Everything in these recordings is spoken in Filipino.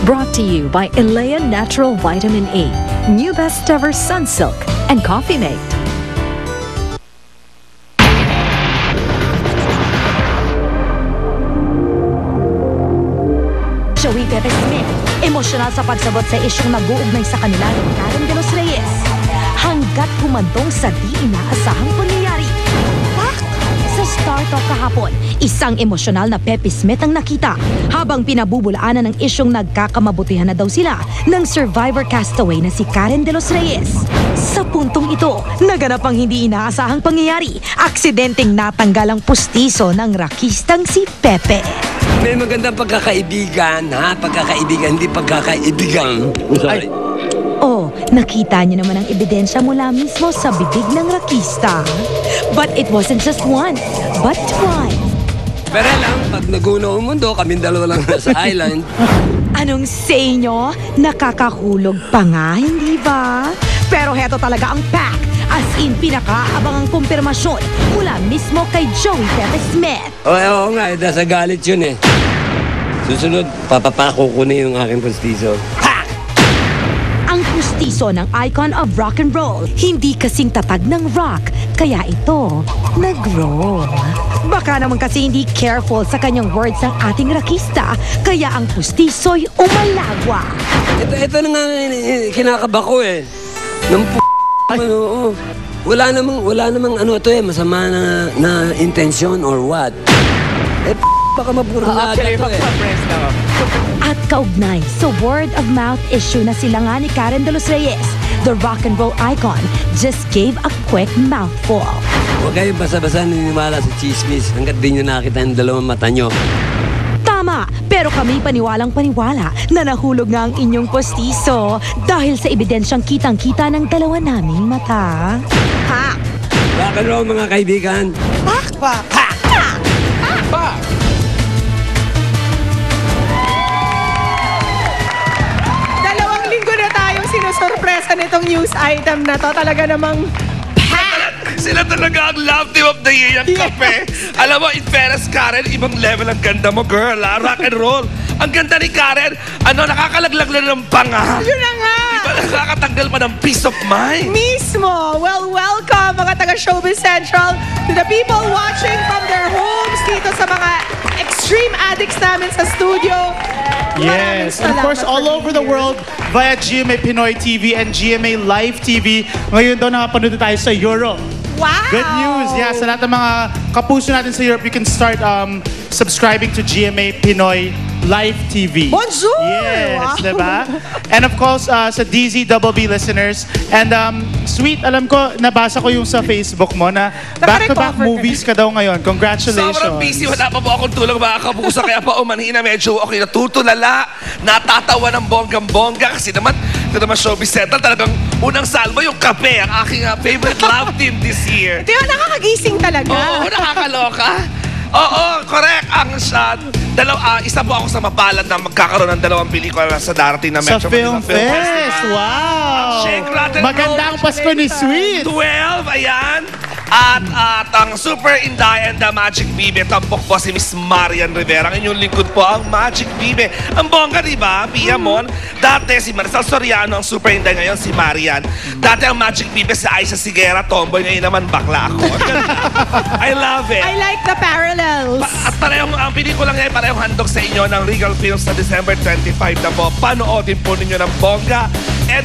Brought to you by Elea Natural Vitamin E, new best ever Sunsilk, and Coffee Mate. Joey Pepe Smith, emosyonal sa pagsagot sa isyong nag-uugnay sa kanila ng Karen de los Reyes. Hanggat humantong sa di inaasahang pangyayari. Sa Star Talk kahapon, isang emosyonal na Pepe Smith ang nakita habang pinabubulaanan ng isyong nagkakamabutihan na daw sila ng survivor castaway na si Karen de los Reyes. Sa puntong ito, naganap ang hindi inaasahang pangyayari. Aksidenteng natanggal ang pustiso ng rakistang si Pepe. May magandang pagkakaibigan, ha? Pagkakaibigan, hindi pagkakaibigan. Sorry. Oh, nakita niyo naman ang ebidensya mula mismo sa bibig ng rakista. But it wasn't just one, but twice. Pero lang, pag naguno ang mundo, kaming dalawa lang nasa island. Anong say nyo? Nakakahulog pa nga, hindi ba? Pero heto talaga ang pack. As in, pinakaabangang kumpirmasyon mula mismo kay Joey Pepe Smith. Oo nga, nasa galit yun eh. Susunod, papapako ko na yung aking pustiso. Ang pustiso ng icon of rock and roll, hindi kasing tatag ng rock, kaya ito, nag-roll. Baka naman kasi hindi careful sa kanyang words ng ating rakista, kaya ang pustiso'y umalagwa. Ito na nga kinakaba ko eh. Ng ano, wala namang ano to eh, masama na intention or what. Baka mapurnada to eh. At kaugnay, so word of mouth issue na sila nga ni Karen de los Reyes, the rock and roll icon, just gave a quick mouthful. Huwag kayo basa-basa naniniwala sa chismis hanggat di nyo nakita yung dalawang mata nyo. Tama, pero kami paniwalang-paniwala na nahulog nga ang inyong postiso dahil sa ebidensyang kitang-kita ng dalawa naming mata. Ha! Rock and roll mga kaibigan. Pa! Sinusurpresa nitong news item na to. Talaga namang sila talaga ang love team of the year, yung kape. Alam mo, in fairness, Karen, ibang level ang ganda mo, girl, ha? Rock and roll. Ang ganda ni Karen, nakakalaglag na ng panga. yun na nga! Diba nakakatanggal pa ng peace of mind? Mismo! Well, welcome mga taga Showbiz Central to the people watching from their homes dito sa mga extreme addicts namin sa studio. Yes, and of course, all over the world via GMA Pinoy TV and GMA Live TV. Ngayon daw nakapanood tayo sa Europe. Wow! Good news! Yeah, sa lahat ng mga kapuso natin sa Europe, you can start subscribing to GMA Pinoy Live TV. Bonjour! Yes, Wow. diba? And of course, sa DZBB listeners. And Sweet, alam ko, nabasa ko yung sa Facebook mo na back-to-back movies ka daw ngayon. Congratulations. Sobrang busy, wala pa po akong tulog mga kapuso. Kaya pa umanhina, medyo okay, natutulala, natatawa ng bonggang-bongga. Kasi naman, ito naman Showbiz Central, talagang unang salvo yung kape, ang aking favorite love team this year. Ito yung nakakagising talaga. Oo, nakakaloka. Oo, correct. Ang isa po ako sa mapalad na magkakaroon ng dalawang pelikula sa darating na Sa Metro Film Manila Film Fest! Festival. Wow! Shake, rattle, Magandang roll. Pasko ni Sweet! 12, ayan. At ang Super Inday and the Magic Bibe, tampok po si Miss Marian Rivera. Ang inyong lingkod po ang Magic Bibe. Ang bongga, di ba? Pia Mon. Dati si Marisol Soriano ang Super Inday, ngayon si Marian. Dati ang Magic Bibe si Aisha Sigera, tomboy. Ngayon naman bakla ako. I love it. I like the parallels. At parehong, ang pelikulang yan, parehong handog sa inyo ng Regal Films sa December 25 na po. Panoodin po ninyo ng bongga. And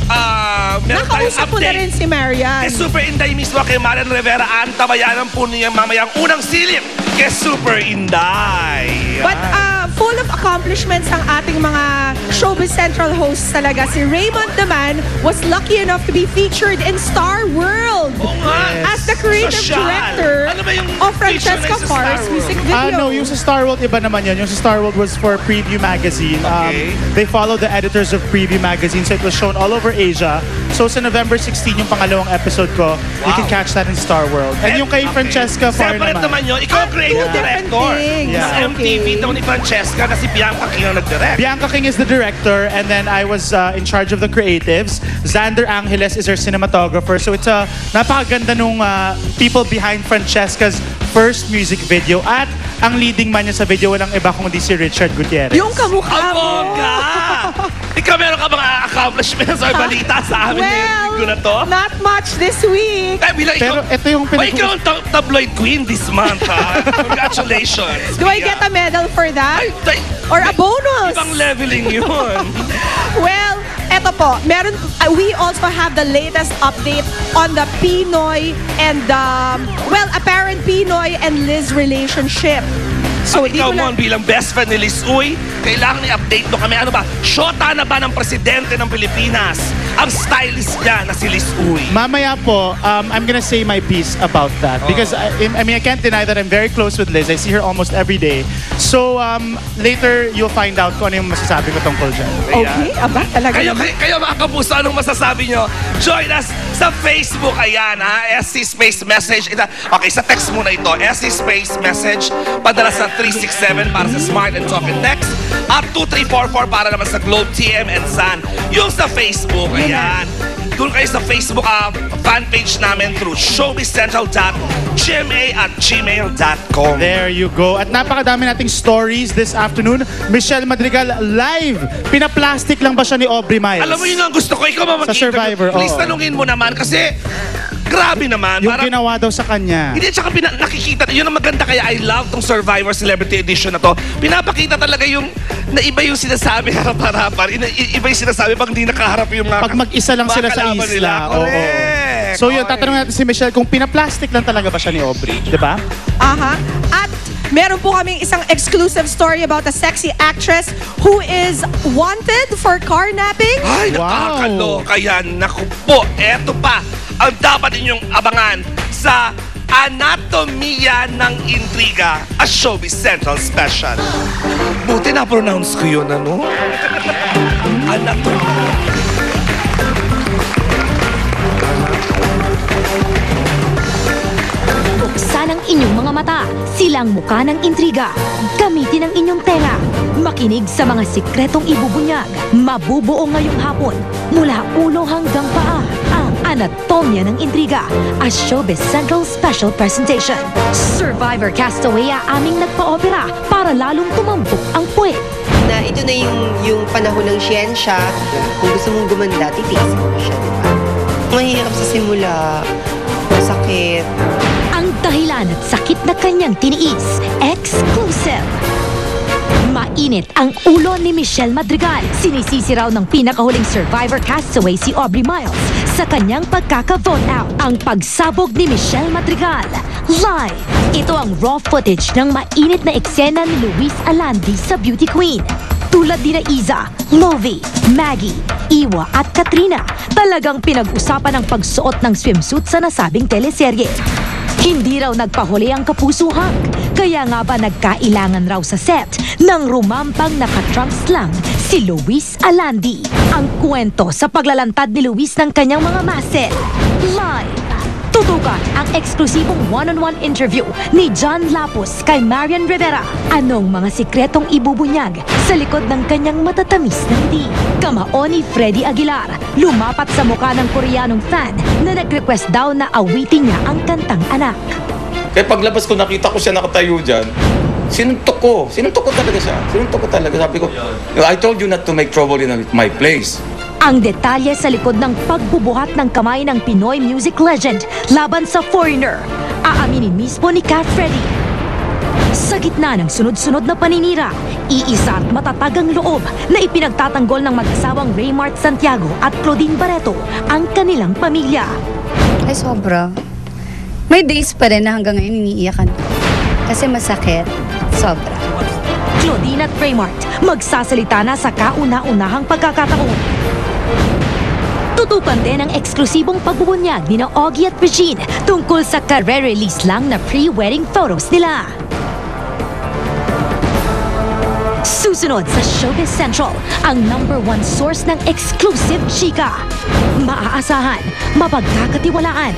meron tayong Nakausap po na rin update. si Marian. Super Inday mismo kay Marian Rivera. Antabayanan po niya mamayang unang silip kay Super Inday. But full of accomplishments ang ating mga Showbiz Central hosts talaga. Si Raymond naman was lucky enough to be featured in Star World Oo nga. as the creative Social. director Ano ba yung of feature Francesca na sa Star Parr's World? music video. No, yung sa Star World, iba naman yun. Yung sa Star World was for Preview Magazine. Okay. They follow the editors of Preview Magazine, so it was shown all over Asia. So sa November 16, yung pangalawang episode ko, you can catch that in Star World. And yung kay Francesca Parr Separate naman yun. Ikaw ang creative two different director. things. Sa Yeah. MTV, daw ni Francesca na si Bianca King ang nag-direct. Bianca King is the director, and then I was in charge of the creatives. Xander Angeles is our cinematographer. So it's a napakaganda nung people behind Francesca's first music video at ang leading man niya sa video walang iba kundi si Richard Gutierrez. Yung kamukha mo. Abongga! Ikaw meron ka mga accomplishments or balita sa amin ngayong linggo na to? Not much this week. Bilang Pero ito yung ikaw ang tabloid queen this month, ha? Congratulations. Do I get a medal for that? Or a bonus? Ibang leveling yun. Well, eto po, we also have the latest update on the Pinoy and apparent Pinoy and Liz relationship. So, Ang ikaw mo bilang best friend ni Liz Uy, kailangan i-update mo kami. Ano ba? Shota na ba ng presidente ng Pilipinas? Ang stylist niya na si Liz Uy. Mamaya po, I'm gonna say my piece about that because I mean I can't deny that I'm very close with Liz. I see her almost every day. So later you'll find out kung ano yung masasabi ko tungkol dyan. Okay, aba, talaga naman. Kayo mga kapuso, anong masasabi nyo? Join us sa Facebook. Ayan, ha? SC Space Message. Okay, sa text muna ito. SC Space Message. Padala sa 367 para sa Smart and Talk and Text. At 2344 para naman sa Globe, TM and Sun. Yung sa Facebook, ayan. Doon kayo sa Facebook fanpage namin through showbizcentral.gma@gmail.com. There you go. At napakadami nating stories this afternoon. Michelle Madrigal live. Pinaplastic lang ba siya ni Aubrey Miles? Alam mo yun ang gusto ko. Ikaw Sa Survivor, Please oo. tanungin mo naman kasi grabe naman. Yung Parang- ginawa daw sa kanya. Hindi, tsaka nakikita, yun ang maganda kaya I love tong Survivor Celebrity Edition na to. Pinapakita talaga yung, na iba yung sinasabi harap-harapan, iba yung sinasabi pag hindi nakaharap yung mga Pag mag-isa lang mga sila sa kalaban isla. nila. Oo. Correct. So yun, tatanungin natin si Michelle kung pinaplastic lang talaga ba siya ni Aubrey. Di ba? Aha. At meron po kaming isang exclusive story about a sexy actress who is wanted for carnapping. Ay, Wow. nakakaloka yan. Naku po, eto pa ang dapat ninyong abangan sa Anatomiya ng Intriga, a Showbiz Central special. Buti na-pronounce ko yun, ano? Anatomiya. Buksan ang inyong mga mata, silang muka ng intriga. Gamitin ang inyong tenga. Makinig sa mga sikretong ibubunyag. Mabubuo ngayong hapon, mula ulo hanggang paa. Ang Anatomya ng Intriga, a Showbiz Central Special Presentation. Survivor Castaway aming nagpa-opera para lalong tumambok ang puwet. Na ito na yung panahon ng siyensya. Kung gusto mong gumanda, titiisin mo siya, di ba? Mahirap sa simula. Masakit. Ang dahilan at sakit na kanyang tiniis. Exclusive! Mainit ang ulo ni Michelle Madrigal. Sinisisi raw ng pinakahuling Survivor castaway si Aubrey Miles sa kanyang pagkaka-vote out. Ang pagsabog ni Michelle Madrigal. Live! Ito ang raw footage ng mainit na eksena ni Luis Alandi sa Beauty Queen. Tulad ni na Iza, Lovie, Maggie, Iwa at Katrina, talagang pinag-usapan ang pagsuot ng swimsuit sa nasabing teleserye. Hindi raw nagpahuli ang kapusuhan, kaya nga ba nagkailangan raw sa set ng rumampang naka-trunks lang si Luis Alandi. Ang kwento sa paglalantad ni Luis ng kanyang mga muscle. Live! Tutukan ang eksklusibong one-on-one interview ni John Lapus kay Marian Rivera. Anong mga sikretong ibubunyag sa likod ng kanyang matatamis na ngiti? Kamao ni Freddy Aguilar, lumapat sa mukha ng Koreanong fan na nag-request daw na awitin niya ang kantang Anak. Kaya paglabas ko, nakita ko siya nakatayo dyan. Sinuntok ko. Sinuntok ko talaga siya. Sinuntok ko talaga. Sabi ko, I told you not to make trouble in my place. Ang detalye sa likod ng pagbubuhat ng kamay ng Pinoy music legend laban sa foreigner, aaminin mismo ni Ka Freddy. Sa gitna ng sunod-sunod na paninira, iisa at matatag ang loob na ipinagtatanggol ng mag-asawang Raymart Santiago at Claudine Barreto ang kanilang pamilya. Ay, sobra. May days pa rin na hanggang ngayon iniiyakan ko. Kasi masakit. Sobra. Claudine at Raymart magsasalita na sa kauna-unahang pagkakataon. Tutukan din ang eksklusibong pagbubunyag ni na Augie at Regine tungkol sa kare-release lang na pre-wedding photos nila. Susunod sa Showbiz Central, ang #1 source ng exclusive chika. Maaasahan, mapagkakatiwalaan,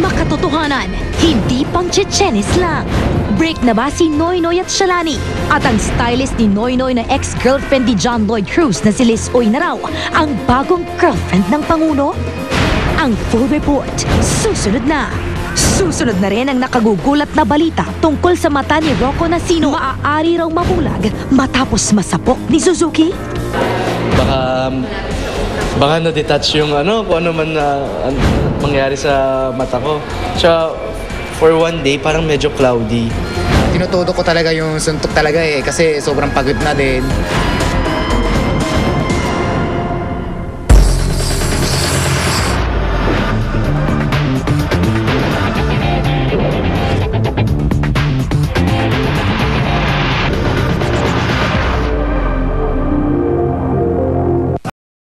makatotohanan, hindi pang chichenis lang. Break na ba si Noynoy at Shalani? At ang stylist ni Noynoy na ex-girlfriend ni John Lloyd Cruz na si Liz Uy na raw ang bagong girlfriend ng Pangulo? Ang full report, susunod na. Susunod na rin ang nakagugulat na balita tungkol sa mata ni Rocco Nacino. Maaari raw mabulag matapos masapok ni Suzuki. Baka na-detach yung kung ano man mangyari sa mata ko. Tsaka for one day, parang medyo cloudy. Tinutudo ko talaga yung suntok talaga kasi sobrang pagod na din.